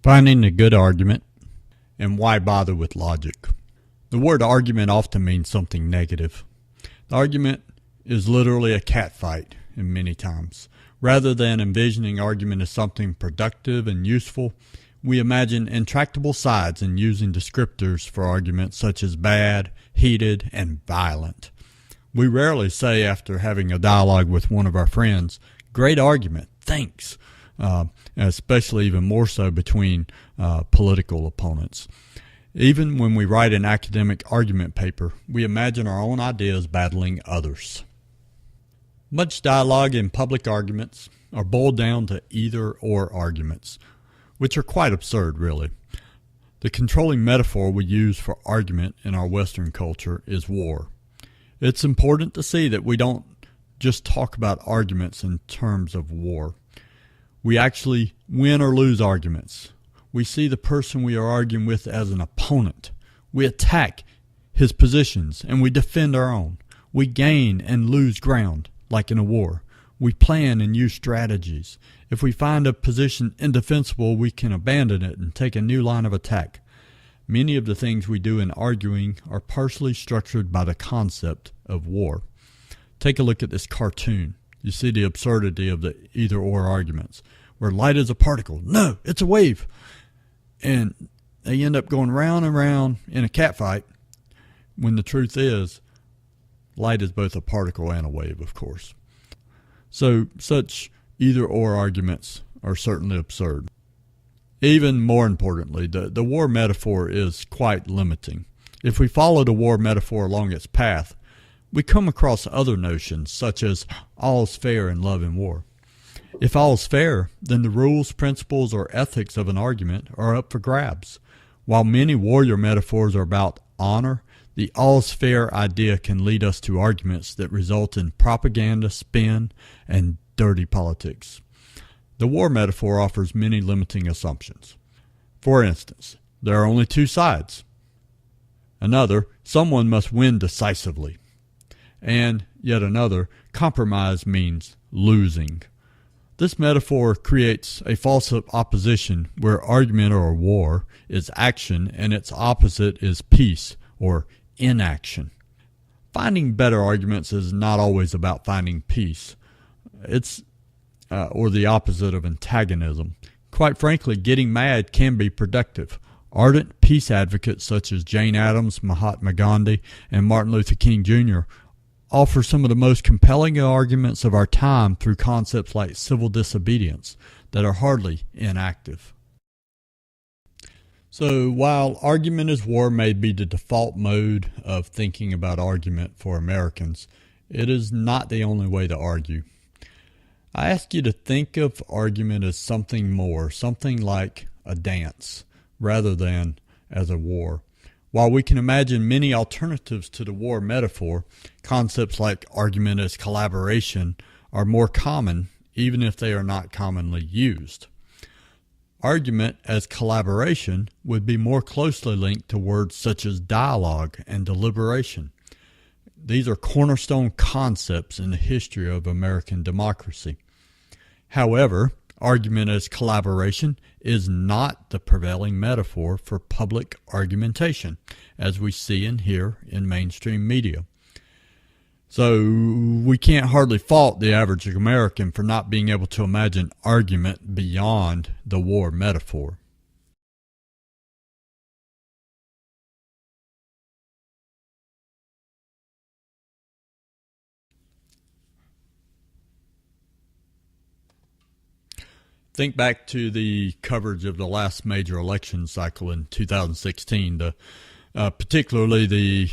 Finding a good argument, and why bother with logic. The word argument often means something negative. The argument is literally a catfight in many times. Rather than envisioning argument as something productive and useful, we imagine intractable sides and using descriptors for arguments such as bad, heated, and violent. We rarely say after having a dialogue with one of our friends, "Great argument, thanks," especially even more so between political opponents. Even when we write an academic argument paper, we imagine our own ideas battling others. Much dialogue in public arguments are boiled down to either-or arguments, which are quite absurd, really. The controlling metaphor we use for argument in our Western culture is war. It's important to see that we don't just talk about arguments in terms of war. We actually win or lose arguments. We see the person we are arguing with as an opponent. We attack his positions and we defend our own. We gain and lose ground, like in a war. We plan and use strategies. If we find a position indefensible, we can abandon it and take a new line of attack. Many of the things we do in arguing are partially structured by the concept of war. Take a look at this cartoon. You see the absurdity of the either-or arguments, where light is a particle. No, it's a wave. And they end up going round and round in a catfight, when the truth is, light is both a particle and a wave, of course. So such either-or arguments are certainly absurd. Even more importantly, the war metaphor is quite limiting. If we follow the war metaphor along its path, we come across other notions such as all's fair in love and war. If all's fair, then the rules, principles, or ethics of an argument are up for grabs. While many warrior metaphors are about honor, the all's fair idea can lead us to arguments that result in propaganda, spin, and dirty politics. The war metaphor offers many limiting assumptions. For instance, there are only two sides. Another, someone must win decisively. And yet another, compromise means losing. This metaphor creates a false opposition where argument or war is action and its opposite is peace or inaction. Finding better arguments is not always about finding peace. It's or the opposite of antagonism. Quite frankly, getting mad can be productive. Ardent peace advocates such as Jane Addams, Mahatma Gandhi, and Martin Luther King Jr. offer some of the most compelling arguments of our time through concepts like civil disobedience that are hardly inactive. So while argument is war may be the default mode of thinking about argument for Americans, it is not the only way to argue. I ask you to think of argument as something more, something like a dance, rather than as a war. While we can imagine many alternatives to the war metaphor, concepts like argument as collaboration are more common, even if they are not commonly used. Argument as collaboration would be more closely linked to words such as dialogue and deliberation. These are cornerstone concepts in the history of American democracy. However, argument as collaboration is not the prevailing metaphor for public argumentation, as we see and hear in mainstream media. So we can't hardly fault the average American for not being able to imagine argument beyond the war metaphor. Think back to the coverage of the last major election cycle in 2016, particularly the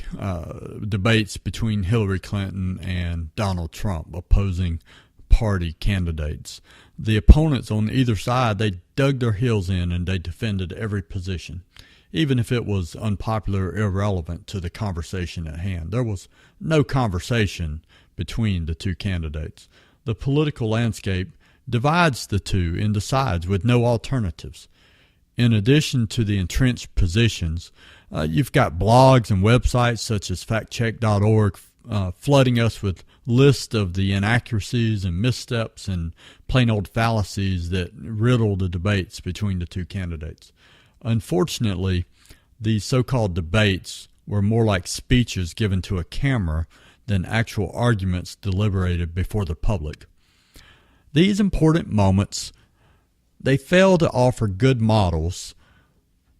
debates between Hillary Clinton and Donald Trump, opposing party candidates. The opponents on either side, they dug their heels in and they defended every position, even if it was unpopular or irrelevant to the conversation at hand. There was no conversation between the two candidates. The political landscape divides the two into sides with no alternatives. In addition to the entrenched positions, you've got blogs and websites such as factcheck.org, flooding us with lists of the inaccuracies and missteps and plain old fallacies that riddle the debates between the two candidates. Unfortunately, these so-called debates were more like speeches given to a camera than actual arguments deliberated before the public. These important moments, they fail to offer good models,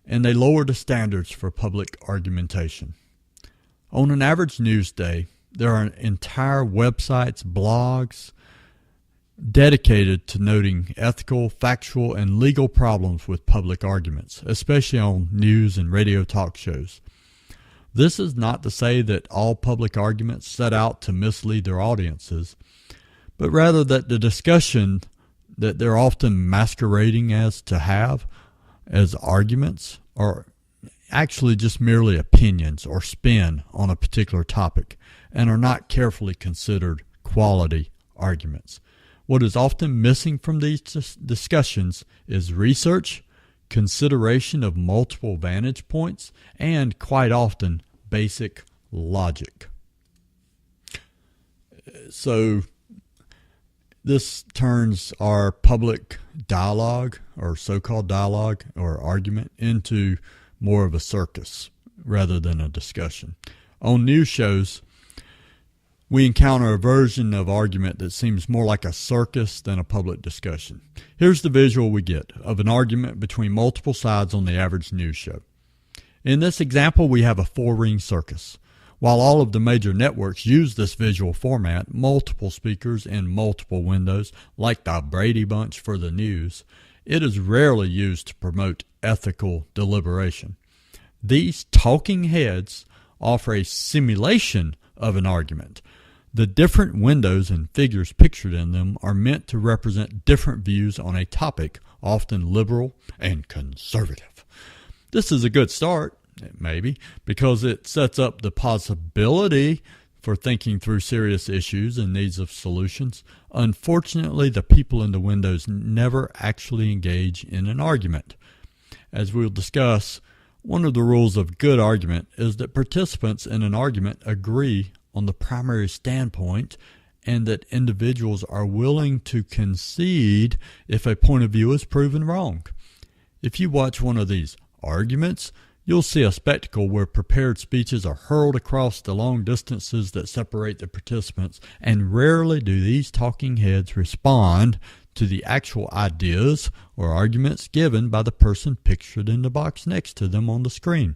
and they lower the standards for public argumentation. On an average news day, there are entire websites, blogs, dedicated to noting ethical, factual, and legal problems with public arguments, especially on news and radio talk shows. This is not to say that all public arguments set out to mislead their audiences, but rather that the discussion that they're often masquerading as arguments are actually just merely opinions or spin on a particular topic and are not carefully considered quality arguments. What is often missing from these discussions is research, consideration of multiple vantage points, and quite often basic logic. So this turns our public dialogue or so-called dialogue or argument into more of a circus rather than a discussion. On news shows, we encounter a version of argument that seems more like a circus than a public discussion. Here's the visual we get of an argument between multiple sides on the average news show. In this example, we have a four-ring circus. While all of the major networks use this visual format, multiple speakers in multiple windows, like the Brady Bunch for the news, it is rarely used to promote ethical deliberation. These talking heads offer a simulation of an argument. The different windows and figures pictured in them are meant to represent different views on a topic, often liberal and conservative. This is a good start, maybe, because it sets up the possibility for thinking through serious issues and needs of solutions. Unfortunately, the people in the windows never actually engage in an argument. As we'll discuss, one of the rules of good argument is that participants in an argument agree on the primary standpoint and that individuals are willing to concede if a point of view is proven wrong. If you watch one of these arguments, you'll see a spectacle where prepared speeches are hurled across the long distances that separate the participants, and rarely do these talking heads respond to the actual ideas or arguments given by the person pictured in the box next to them on the screen,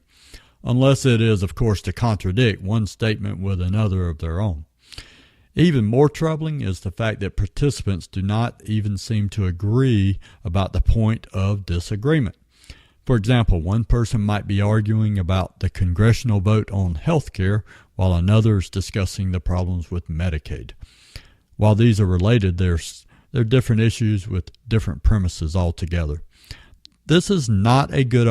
unless it is, of course, to contradict one statement with another of their own. Even more troubling is the fact that participants do not even seem to agree about the point of disagreement. For example, one person might be arguing about the congressional vote on health care while another is discussing the problems with Medicaid. While these are related, they're different issues with different premises altogether. This is not a good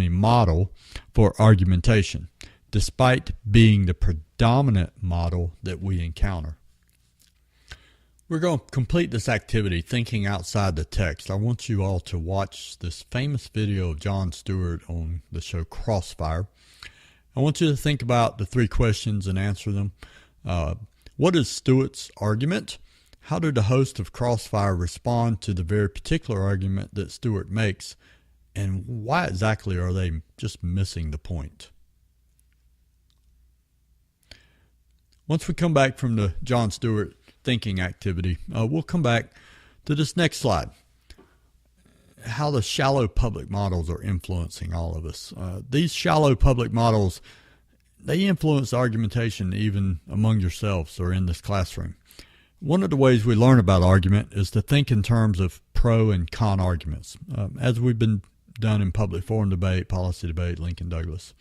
model for argumentation, despite being the predominant model that we encounter. We're going to complete this activity thinking outside the text. I want you all to watch this famous video of Jon Stewart on the show Crossfire. I want you to think about the three questions and answer them. What is Stewart's argument? How did the host of Crossfire respond to the very particular argument that Stewart makes? And why exactly are they just missing the point? Once we come back from the Jon Stewart thinking activity, we'll come back to this next slide. How the shallow public models are influencing all of us. These shallow public models, they influence argumentation even among yourselves or in this classroom. One of the ways we learn about argument is to think in terms of pro and con arguments, as we've been done in public forum debate, policy debate, Lincoln Douglas.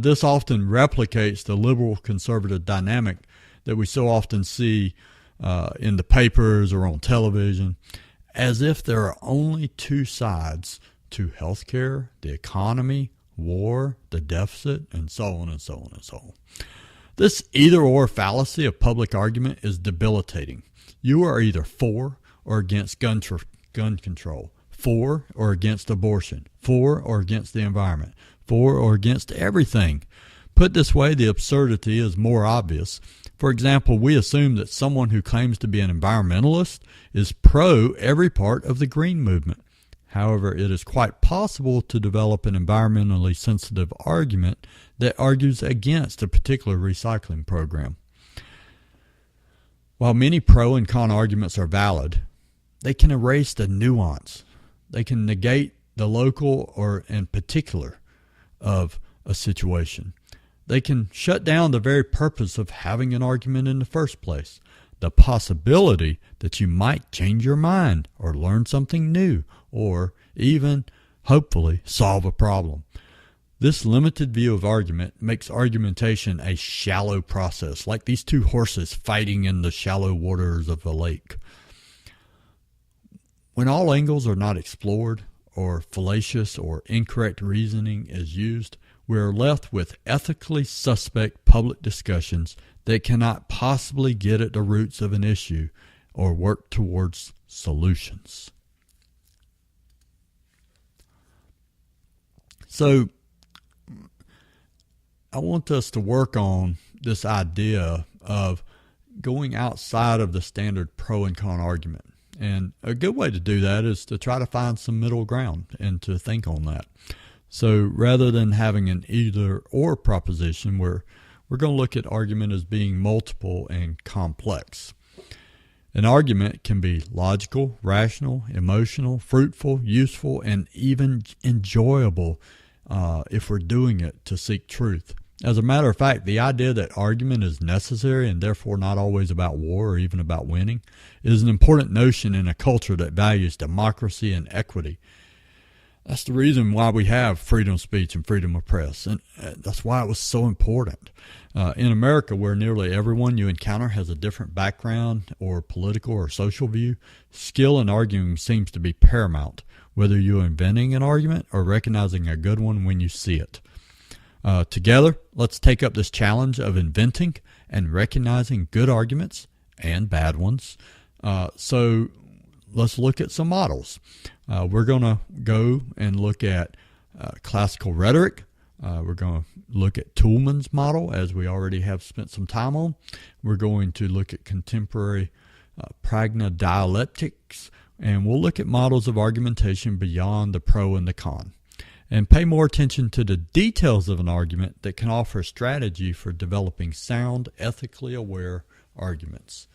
This often replicates the liberal-conservative dynamic that we so often see in the papers or on television, as if there are only two sides to healthcare, the economy, war, the deficit, and so on and so on and so on. This either-or fallacy of public argument is debilitating. You are either for or against gun control, for or against abortion, for or against the environment, for or against everything. Put this way, the absurdity is more obvious. For example, we assume that someone who claims to be an environmentalist is pro every part of the green movement. However, it is quite possible to develop an environmentally sensitive argument that argues against a particular recycling program. While many pro and con arguments are valid, they can erase the nuance. They can negate the local or in particular of a situation. They can shut down the very purpose of having an argument in the first place. The possibility that you might change your mind or learn something new or even, hopefully, solve a problem. This limited view of argument makes argumentation a shallow process, like these two horses fighting in the shallow waters of a lake. When all angles are not explored, or fallacious or incorrect reasoning is used, we are left with ethically suspect public discussions that cannot possibly get at the roots of an issue or work towards solutions. So, I want us to work on this idea of going outside of the standard pro and con argument. And a good way to do that is to try to find some middle ground and to think on that. So rather than having an either or proposition, we're going to look at argument as being multiple and complex. An argument can be logical, rational, emotional, fruitful, useful, and even enjoyable if we're doing it to seek truth. As a matter of fact, the idea that argument is necessary and therefore not always about war or even about winning is an important notion in a culture that values democracy and equity. That's the reason why we have freedom of speech and freedom of press, and that's why it was so important. In America, where nearly everyone you encounter has a different background or political or social view, skill in arguing seems to be paramount, whether you're inventing an argument or recognizing a good one when you see it. Together, let's take up this challenge of inventing and recognizing good arguments and bad ones. So let's look at some models. We're going to go and look at classical rhetoric. We're going to look at Toulmin's model, as we already have spent some time on. We're going to look at contemporary pragnodialectics, and we'll look at models of argumentation beyond the pro and the con. And pay more attention to the details of an argument that can offer strategy for developing sound, ethically aware arguments.